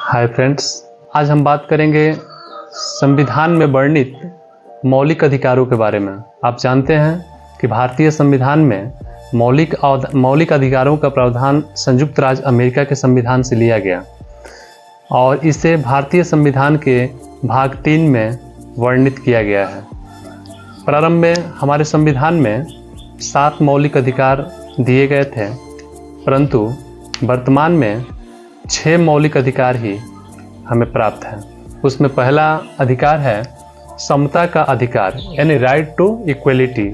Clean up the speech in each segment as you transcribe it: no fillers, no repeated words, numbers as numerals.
Hi friends, आज हम बात करेंगे संविधान में वर्णित मौलिक अधिकारों के बारे में। आप जानते हैं कि भारतीय संविधान में मौलिक अधिकारों का प्रावधान संयुक्त राज्य अमेरिका के संविधान से लिया गया और इसे भारतीय संविधान के भाग 3 में वर्णित किया गया है। प्रारंभ में हमारे संविधान में 7 मौलिक अधिकार दिए गए थे, परंतु वर्तमान में 6 मौलिक अधिकार ही हमें प्राप्त है। उसमें पहला अधिकार है समता का अधिकार, यानी राइट टू इक्वलिटी।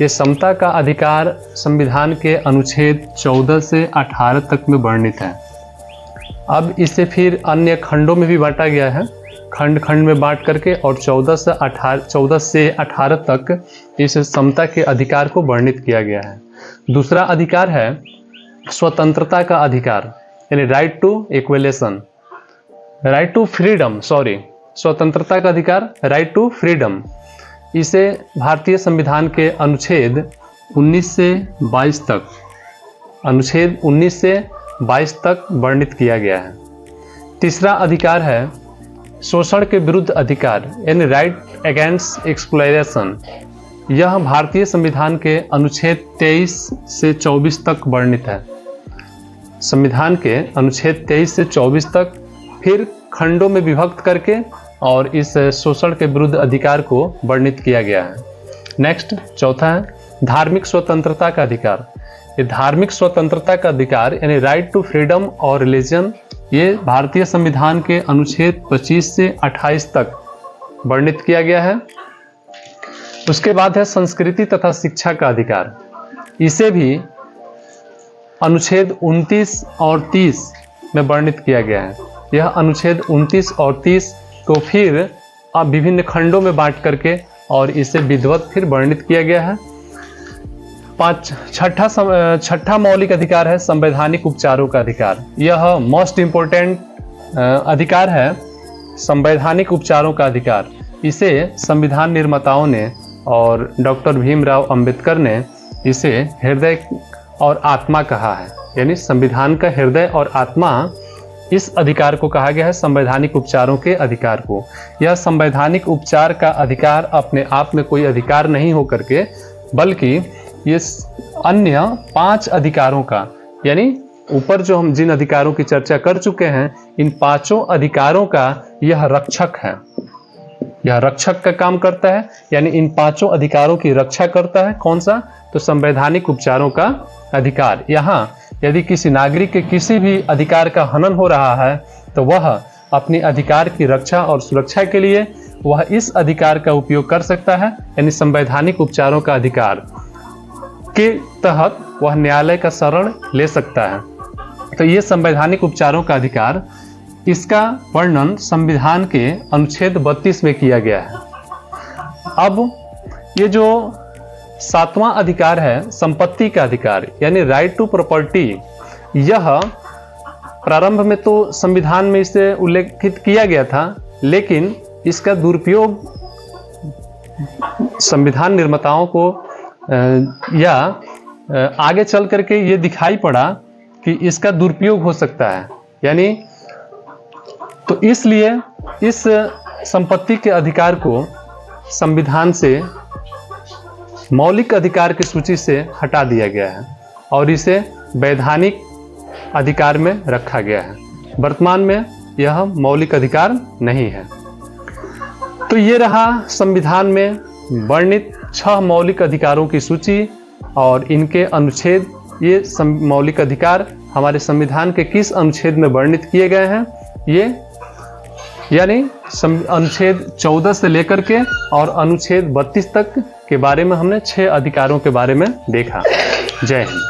ये समता का अधिकार संविधान के अनुच्छेद 14 से 18 तक में वर्णित है। अब इसे फिर अन्य खंडों में भी बांटा गया है, खंड खंड में बांट करके, और 14 से 18 तक इस समता के अधिकार को वर्णित किया गया है। दूसरा अधिकार है स्वतंत्रता का अधिकार, यानी right to equalization, right to freedom, स्वतंत्रता का अधिकार, राइट टू फ्रीडम। इसे भारतीय संविधान के अनुच्छेद 19 से 22 तक वर्णित किया गया है। तीसरा अधिकार है शोषण के विरुद्ध अधिकार, यानी राइट अगेंस्ट एक्सप्लॉयटेशन। यह भारतीय संविधान के अनुच्छेद 23 से 24 तक वर्णित है। संविधान के अनुच्छेद 23 से 24 तक फिर खंडों में विभक्त करके और इस शोषण के विरुद्ध अधिकार को वर्णित किया गया है। नेक्स्ट, चौथा है धार्मिक स्वतंत्रता का अधिकार। ये धार्मिक स्वतंत्रता का अधिकार, यानी राइट टू फ्रीडम और रिलीजन, ये भारतीय संविधान के अनुच्छेद 25 से 28 तक वर्णित किया गया है। उसके बाद है संस्कृति तथा शिक्षा का अधिकार। इसे भी अनुच्छेद 29 और 30 में वर्णित किया गया है। यह अनुच्छेद 29 और 30 को फिर विभिन्न खंडों में बांट करके और इसे विधिवत फिर वर्णित किया गया है। छठा मौलिक अधिकार है संवैधानिक उपचारों का अधिकार। यह मोस्ट इम्पोर्टेंट अधिकार है, संवैधानिक उपचारों का अधिकार। इसे संविधान निर्माताओं ने और डॉक्टर भीमराव अंबेडकर ने इसे हृदय और आत्मा कहा है, यानी संविधान का हृदय और आत्मा इस अधिकार को कहा गया है, संवैधानिक उपचारों के अधिकार को। यह संवैधानिक उपचार का अधिकार अपने आप में कोई अधिकार नहीं हो करके, बल्कि ये अन्य 5 अधिकारों का, यानी ऊपर जो हम जिन अधिकारों की चर्चा कर चुके हैं, इन 5 अधिकारों का यह रक्षक है। यह रक्षक का काम करता है, यानी इन 5 अधिकारों की रक्षा करता है। कौन सा? तो संवैधानिक उपचारों का अधिकार। यहाँ यदि किसी नागरिक के किसी भी अधिकार का हनन हो रहा है तो वह अपने अधिकार की रक्षा और सुरक्षा के लिए वह इस अधिकार का उपयोग कर सकता है, यानी संवैधानिक उपचारों का अधिकार के तहत वह न्यायालय का शरण ले सकता है। तो ये संवैधानिक उपचारों का अधिकार, इसका वर्णन संविधान के अनुच्छेद 32 में किया गया है। अब ये जो 7वां अधिकार है संपत्ति का अधिकार, यानी राइट टू प्रॉपर्टी। यह प्रारंभ में तो संविधान में इसे उल्लेखित किया गया था, लेकिन इसका दुरुपयोग संविधान निर्माताओं को या आगे चल करके ये दिखाई पड़ा कि इसका दुरुपयोग हो सकता है, यानी तो इसलिए इस संपत्ति के अधिकार को संविधान से मौलिक अधिकार की सूची से हटा दिया गया है और इसे वैधानिक अधिकार में रखा गया है। वर्तमान में यह मौलिक अधिकार नहीं है। तो ये रहा संविधान में वर्णित 6 मौलिक अधिकारों की सूची और इनके अनुच्छेद। ये मौलिक अधिकार हमारे संविधान के किस अनुच्छेद में वर्णित किए गए हैं, ये यानी अनुच्छेद 14 से लेकर के और अनुच्छेद 32 तक के बारे में हमने 6 अधिकारों के बारे में देखा। जय हिंद।